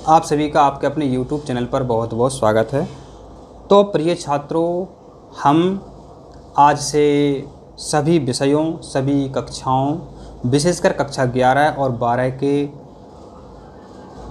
आप सभी का आपके अपने YouTube चैनल पर बहुत बहुत स्वागत है। तो प्रिय छात्रों, हम आज से सभी विषयों, सभी कक्षाओं, विशेषकर कक्षा 11 और 12 के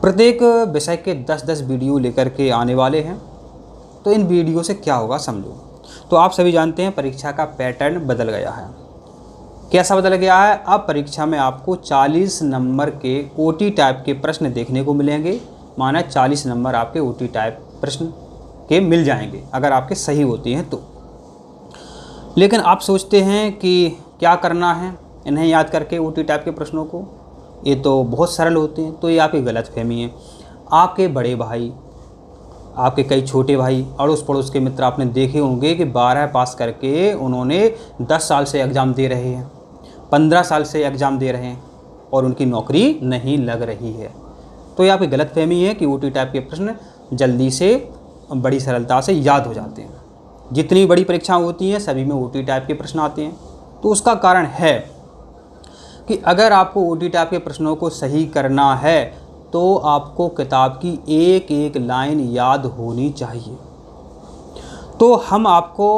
प्रत्येक विषय के 10-10 वीडियो लेकर के आने वाले हैं। तो इन वीडियो से क्या होगा समझो। तो आप सभी जानते हैं परीक्षा का पैटर्न बदल गया है। कैसा बदल गया है? अब परीक्षा में आपको 40 नंबर के ओटी टाइप के प्रश्न देखने को मिलेंगे। माना 40 नंबर आपके ओटी टाइप प्रश्न के मिल जाएंगे अगर आपके सही होती हैं तो। लेकिन आप सोचते हैं कि क्या करना है इन्हें याद करके ओटी टाइप के प्रश्नों को, ये तो बहुत सरल होते हैं। तो ये आपकी गलतफहमी है। आपके बड़े भाई, आपके कई छोटे भाई, अड़ोस पड़ोस के मित्र आपने देखे होंगे कि 12 पास करके उन्होंने 10 साल से एग्ज़ाम दे रहे हैं, 15 साल से एग्ज़ाम दे रहे हैं और उनकी नौकरी नहीं लग रही है। तो ये आपकी गलतफहमी है कि ओटी टाइप के प्रश्न जल्दी से बड़ी सरलता से याद हो जाते हैं। जितनी बड़ी परीक्षाएं होती हैं सभी में ओटी टाइप के प्रश्न आते हैं। तो उसका कारण है कि अगर आपको ओटी टाइप के प्रश्नों को सही करना है तो आपको किताब की एक एक लाइन याद होनी चाहिए। तो हम आपको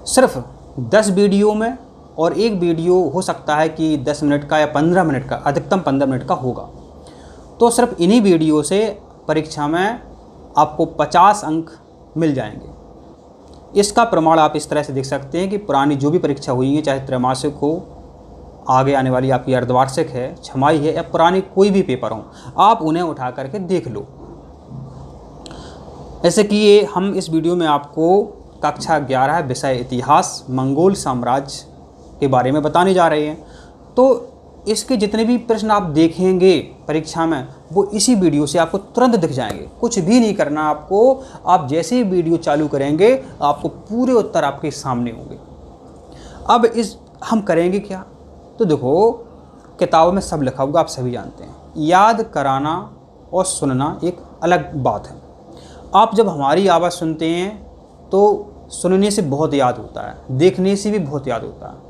सिर्फ 10 वीडियो में, और एक वीडियो हो सकता है कि 10 मिनट का या 15 मिनट का, अधिकतम 15 मिनट का होगा। तो सिर्फ इन्हीं वीडियो से परीक्षा में आपको 50 अंक मिल जाएंगे। इसका प्रमाण आप इस तरह से देख सकते हैं कि पुरानी जो भी परीक्षा हुई है, चाहे त्रैमासिक हो, आगे आने वाली आपकी अर्धवार्षिक है, छमाही है, या पुरानी कोई भी पेपर हो, आप उन्हें उठा करके देख लो। ऐसे कि ये हम इस वीडियो में आपको कक्षा 11 विषय इतिहास मंगोल साम्राज्य के बारे में बताने जा रहे हैं। तो इसके जितने भी प्रश्न आप देखेंगे परीक्षा में वो इसी वीडियो से आपको तुरंत दिख जाएंगे। कुछ भी नहीं करना आपको। आप जैसे ही वीडियो चालू करेंगे आपको पूरे उत्तर आपके सामने होंगे। अब हम करेंगे क्या? तो देखो, किताबों में सब लिखा होगा, आप सभी जानते हैं। याद कराना और सुनना एक अलग बात है। आप जब हमारी आवाज़ सुनते हैं तो सुनने से बहुत याद होता है, देखने से भी बहुत याद होता है।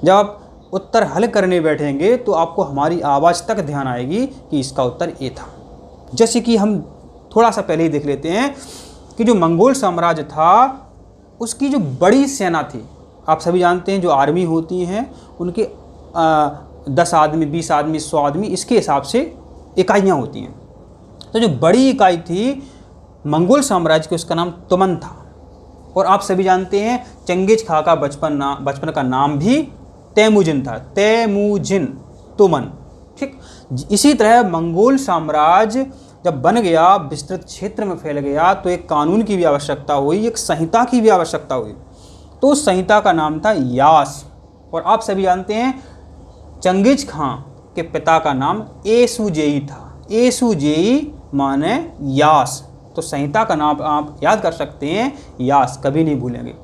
जब आप उत्तर हल करने बैठेंगे तो आपको हमारी आवाज़ तक ध्यान आएगी कि इसका उत्तर ये था। जैसे कि हम थोड़ा सा पहले ही देख लेते हैं कि जो मंगोल साम्राज्य था उसकी जो बड़ी सेना थी, आप सभी जानते हैं जो आर्मी होती हैं उनके 10 आदमी, 20 आदमी, 100 आदमी, इसके हिसाब से इकाइयाँ होती हैं। तो जो बड़ी इकाई थी मंगोल साम्राज्य की, उसका नाम तुमन था। और आप सभी जानते हैं चंगेज खां का बचपन का नाम भी तैमूजिन था। तैमूजिन, तुमन, ठीक। इसी तरह मंगोल साम्राज्य जब बन गया, विस्तृत क्षेत्र में फैल गया, तो एक कानून की भी आवश्यकता हुई, एक संहिता की भी आवश्यकता हुई। तो उस संहिता का नाम था यास। और आप सभी जानते हैं चंगेज खां के पिता का नाम एसुजेई था। एसुजेई माने यास। तो संहिता का नाम आप याद कर सकते हैं, यास, कभी नहीं भूलेंगे।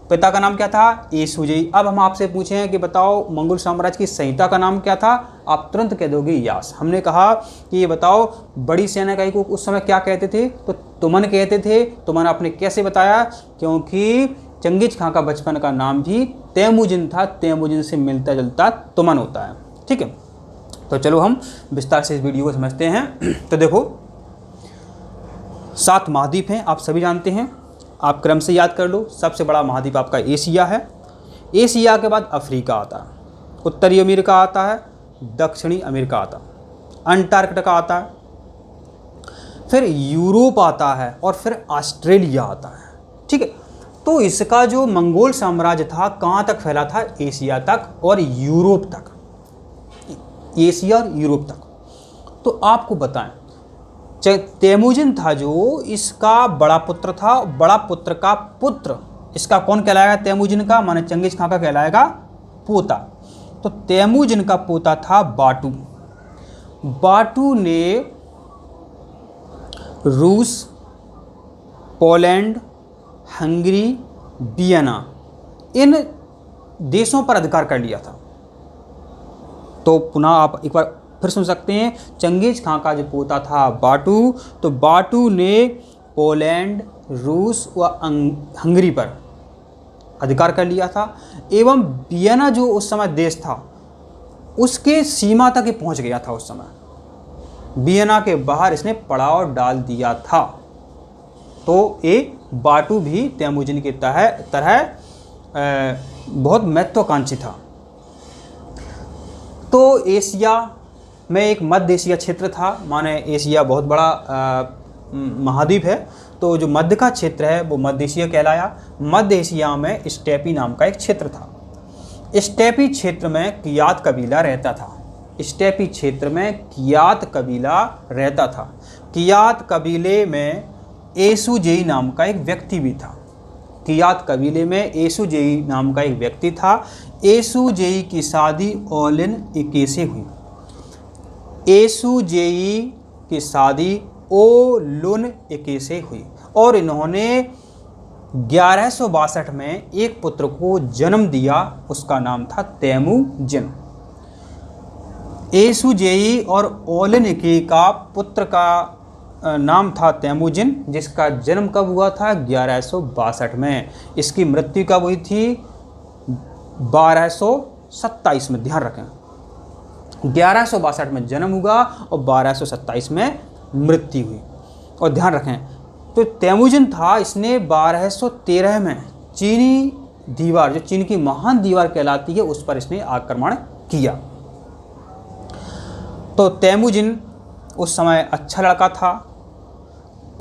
पिता का नाम क्या था? एसुजेई। अब हम आपसे पूछें कि बताओ मंगोल साम्राज्य की संहिता का नाम क्या था, आप तुरंत कह दोगे यास। हमने कहा कि ये बताओ बड़ी सेना इकाई को उस समय क्या कहते थे? तो तुमन कहते थे। तुमन आपने कैसे बताया? क्योंकि चंगेज खां का बचपन का नाम भी तैमूजिन था। तैमूजिन से मिलता जुलता तुमन होता है, ठीक है। तो चलो हम विस्तार से इस वीडियो को समझते हैं। तो देखो, 7 महाद्वीप हैं, आप सभी जानते हैं। आप क्रम से याद कर लो। सबसे बड़ा महाद्वीप आपका एशिया है। एशिया के बाद अफ्रीका आता है, उत्तरी अमेरिका आता है, दक्षिणी अमेरिका आता है, अंटार्कटिका आता है, फिर यूरोप आता है और फिर ऑस्ट्रेलिया आता है, ठीक है। तो इसका जो मंगोल साम्राज्य था कहाँ तक फैला था? एशिया तक और यूरोप तक। एशिया और यूरोप तक। तो आपको बताएं, तैमूजिन था जो इसका बड़ा पुत्र था। बड़ा पुत्र का पुत्र इसका कौन कहलाएगा? तैमूजिन का, माने चंगेज खां का कहलाएगा पोता। तो तैमूजिन का पोता था बाटू। बाटू ने रूस, पोलैंड, हंगरी, वियना, इन देशों पर अधिकार कर लिया था। तो पुनः आप एक बार फिर सुन सकते हैं, चंगेज खां का जो पोता था बाटू, तो बाटू ने पोलैंड, रूस व हंगरी पर अधिकार कर लिया था। एवं वियना जो उस समय देश था उसके सीमा तक ही पहुंच गया था उस समय। वियना के बाहर इसने पड़ाव डाल दिया था। तो ये बाटू भी तैमूजिन की तरह बहुत महत्वाकांक्षी था। तो एशिया में एक मध्य एशिया क्षेत्र था, माने एशिया बहुत बड़ा महाद्वीप है, तो जो मध्य का क्षेत्र है वो मध्य एशिया कहलाया। मध्य एशिया में स्टेपी नाम का एक क्षेत्र था। स्टेपी क्षेत्र में कियात कबीला रहता था। स्टेपी क्षेत्र में कियात कबीला रहता था। कियात कबीले में एसुजेई नाम का एक व्यक्ति भी था। कियात कबीले में एसुजेई नाम का एक व्यक्ति था। एसुजेई की शादी ओलिन इके से हुई। एसुजेई की शादी ओलुन इके से हुई और इन्होंने 1162 में एक पुत्र को जन्म दिया, उसका नाम था तैमूजिन। एसुजेई और ओलिन इके का पुत्र का नाम था तैमूजिन, जिसका जन्म कब हुआ था? 1162 में। इसकी मृत्यु कब हुई थी? 1227 में। ध्यान रखें, 1162 में जन्म हुआ और 1227 में मृत्यु हुई। और ध्यान रखें, तो तैमूजिन था, इसने 1213 में चीनी दीवार, जो चीन की महान दीवार कहलाती है, उस पर इसने आक्रमण किया। तो तैमूजिन उस समय अच्छा लड़का था।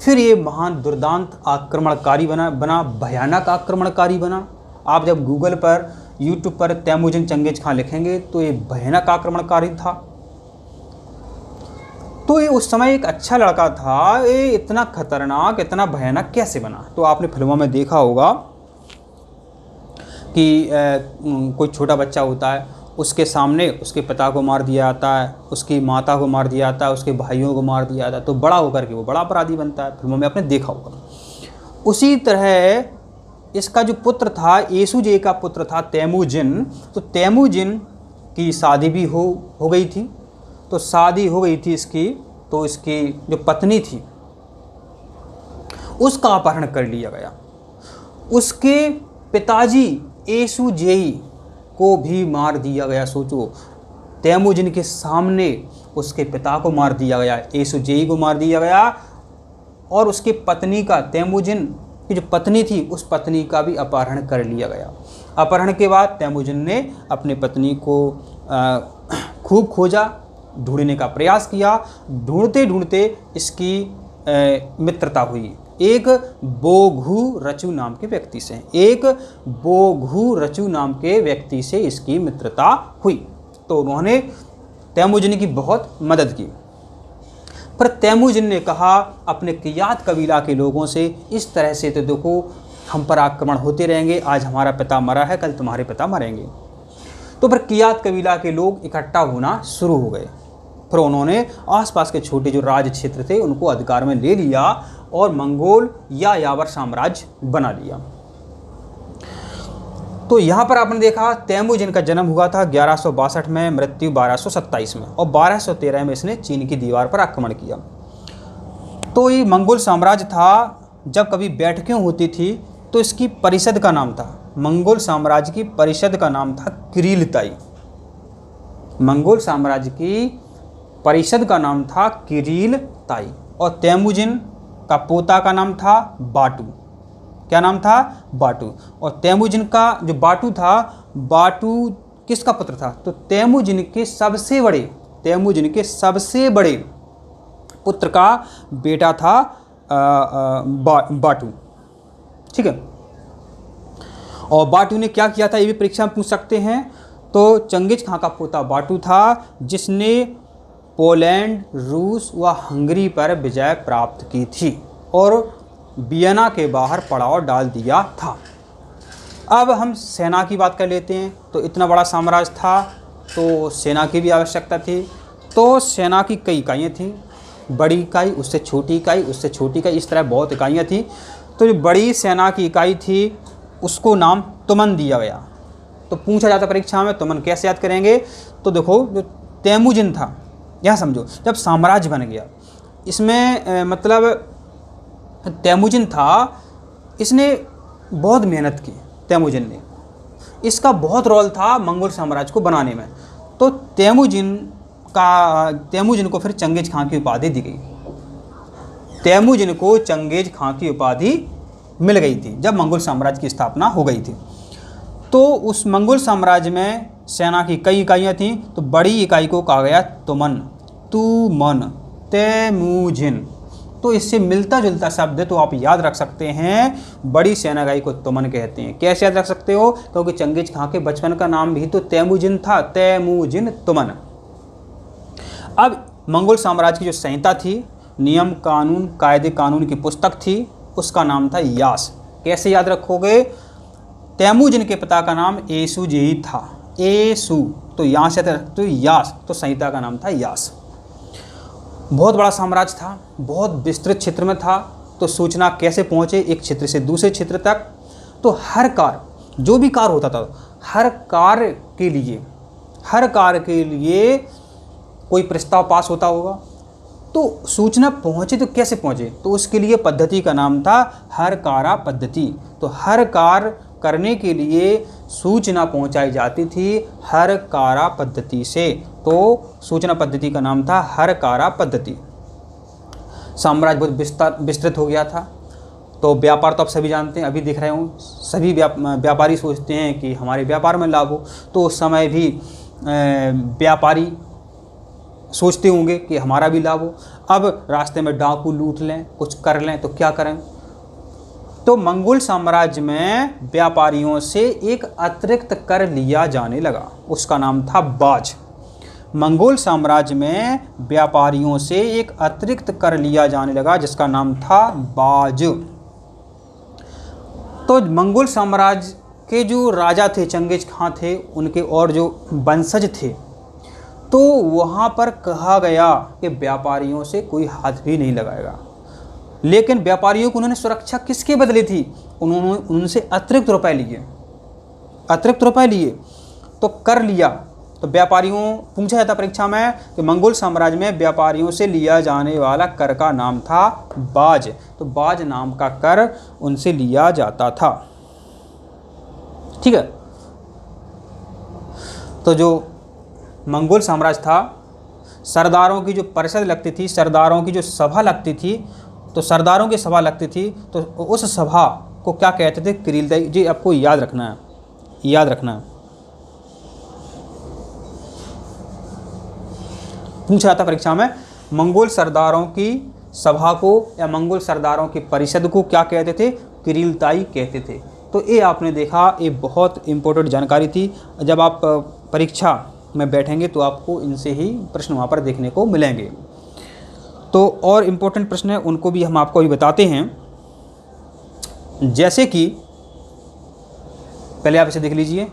फिर ये महान दुर्दांत आक्रमणकारी बना, भयानक आक्रमणकारी बना। आप जब गूगल पर, यूट्यूब पर तैमूजिन चंगेज खान लिखेंगे तो ये भयानक आक्रमणकारी था। तो ये उस समय एक अच्छा लड़का था, ये इतना खतरनाक, इतना भयानक कैसे बना? तो आपने फिल्मों में देखा होगा कि कोई छोटा बच्चा होता है, उसके सामने उसके पिता को मार दिया जाता है, उसकी माता को मार दिया जाता है, उसके भाइयों को मार दिया जाता है, तो बड़ा होकर के वो बड़ा अपराधी बनता है। फिल्मों में आपने देखा होगा। उसी तरह इसका जो पुत्र था, एसुजेई का पुत्र था तैमूजिन, तो तैमूजिन की शादी भी हो गई थी। तो शादी हो गई थी इसकी, तो इसकी जो पत्नी थी उसका अपहरण कर लिया गया। उसके पिताजी एसुजेई को भी मार दिया गया। सोचो, तैमूजिन के सामने उसके पिता को मार दिया गया, एसुजेई को मार दिया गया, और उसकी पत्नी का, तैमूजिन की जो पत्नी थी, उस पत्नी का भी अपहरण कर लिया गया। अपहरण के बाद तैमूजिन ने अपनी पत्नी को खूब खोजा, ढूंढने का प्रयास किया। ढूंढते ढूंढते इसकी मित्रता हुई एक बोघू रचु नाम के व्यक्ति से। एक बोघू रचु नाम के व्यक्ति से इसकी मित्रता हुई। तो उन्होंने तैमूजिन की बहुत मदद की। पर तैमूजिन ने कहा अपने कियात कबीला के लोगों से, इस तरह से तो देखो हम पर आक्रमण होते रहेंगे, आज हमारा पिता मरा है, कल तुम्हारे पिता मरेंगे। तो फिर कियात कबीला के लोग इकट्ठा होना शुरू हो गए। फिर उन्होंने आसपास के छोटे जो राज्य क्षेत्र थे उनको अधिकार में ले लिया और मंगोल या यावर साम्राज्य बना लिया। तो यहाँ पर आपने देखा तैमूजिन का जन्म हुआ था 1162 में, मृत्यु 1227 में, और 1213 में इसने चीन की दीवार पर आक्रमण किया। तो ये मंगोल साम्राज्य था, जब कभी बैठकें होती थी तो इसकी परिषद का नाम था, मंगोल साम्राज्य की परिषद का नाम था किरिलताई। मंगोल साम्राज्य की परिषद का नाम था किरिलताई। और तैमूजिन का पोता का नाम था बाटू। क्या नाम था? बाटू। और तैमूजिन का जो बाटू था, बाटू किसका पुत्र था? तो तैमूजिन के सबसे बड़े पुत्र का बेटा था बाटू। ठीक है। और बाटू ने क्या किया था, ये भी परीक्षा में पूछ सकते हैं। तो चंगेज खां का पोता बाटू था, जिसने पोलैंड, रूस व हंगरी पर विजय प्राप्त की थी और वियना के बाहर पड़ाव डाल दिया था। अब हम सेना की बात कर लेते हैं। तो इतना बड़ा साम्राज्य था तो सेना की भी आवश्यकता थी। तो सेना की कई इकाइयाँ थीं, बड़ी इकाई, उससे छोटी इकाई, उससे छोटी इकाई, इस तरह बहुत इकाइयाँ थीं। तो जो बड़ी सेना की इकाई थी उसको नाम तुमन दिया गया। तो पूछा जाता परीक्षा में तुमन कैसे याद करेंगे? तो देखो, जो तैमूजिन था, यह समझो, जब साम्राज्य बन गया, इसमें मतलब तैमूजिन था, इसने बहुत मेहनत की। तैमूजिन ने, इसका बहुत रोल था मंगोल साम्राज्य को बनाने में। तो तैमूजिन तैमूजिन को फिर चंगेज खां की उपाधि दी गई। तैमूजिन को चंगेज खां की उपाधि मिल गई थी जब मंगोल साम्राज्य की स्थापना हो गई थी। तो उस मंगोल साम्राज्य में सेना की कई इकाइयाँ थीं। तो बड़ी इकाई को कहा गया तुमन, तैमूजिन। तो इससे मिलता जुलता शब्द तो आप याद रख सकते हैं, बड़ी सेना इकाई को तुमन कहते हैं। कैसे याद रख सकते हो? क्योंकि चंगेज खां के बचपन का नाम भी तो तैमूजिन था, तैमूजिन तुमन। अब मंगोल साम्राज्य की जो संहिता थी, नियम कानून कायदे कानून की पुस्तक थी, उसका नाम था यास। कैसे याद रखोगे? तैमूजिन के पिता का नाम येसुजेई था, येसु, तो यहाँ से तो यास, तो संहिता का नाम था यास। बहुत बड़ा साम्राज्य था, बहुत विस्तृत क्षेत्र में था। तो सूचना कैसे पहुँचे एक क्षेत्र से दूसरे क्षेत्र तक? तो हर कार्य, जो भी कार्य होता था, हर कार्य के लिए कोई प्रस्ताव पास होता होगा। तो सूचना पहुँचे तो कैसे पहुँचे? तो उसके लिए पद्धति का नाम था हरकारा पद्धति। तो हर कार्य करने के लिए सूचना पहुंचाई जाती थी हरकारा पद्धति से। तो सूचना पद्धति का नाम था हरकारा पद्धति। साम्राज्य बहुत विस्तृत हो गया था। तो व्यापार तो आप सभी जानते हैं, अभी दिख रहे हूँ, सभी व्यापारी सोचते हैं कि हमारे व्यापार में लाभ हो। तो उस समय भी व्यापारी सोचते होंगे कि हमारा भी लाभ हो। अब रास्ते में डाकू लूट लें, कुछ कर लें, तो क्या करें? तो मंगोल साम्राज्य में व्यापारियों से एक अतिरिक्त कर लिया जाने लगा, उसका नाम था बाज। मंगोल साम्राज्य में व्यापारियों से एक अतिरिक्त कर लिया जाने लगा जिसका नाम था बाज। तो मंगोल साम्राज्य के जो राजा थे, चंगेज खां थे, उनके और जो वंशज थे, तो वहाँ पर कहा गया कि व्यापारियों से कोई हाथ भी नहीं लगाएगा। लेकिन व्यापारियों को उन्होंने सुरक्षा किसके बदले थी? उन्होंने उनसे अतिरिक्त रुपए लिए, तो कर लिया। तो व्यापारियों, पूछा जाता परीक्षा में कि मंगोल साम्राज्य में व्यापारियों से लिया जाने वाला कर का नाम था बाज। तो बाज नाम का कर उनसे लिया जाता था। ठीक है। तो जो मंगोल साम्राज्य था, सरदारों की जो परिषद लगती थी, सरदारों की जो सभा लगती थी, तो सरदारों की सभा लगती थी, तो उस सभा को क्या कहते थे? किरीलदाई। जी आपको याद रखना है। पूछा था परीक्षा में, मंगोल सरदारों की सभा को या मंगोल सरदारों की परिषद को क्या कहते थे? किरीलताई कहते थे। तो ये आपने देखा, ये बहुत इंपॉर्टेंट जानकारी थी। जब आप परीक्षा में बैठेंगे तो आपको इनसे ही प्रश्न वहाँ पर देखने को मिलेंगे। तो और इम्पोर्टेंट प्रश्न है, उनको भी हम आपको अभी बताते हैं। जैसे कि पहले आप इसे देख लीजिए,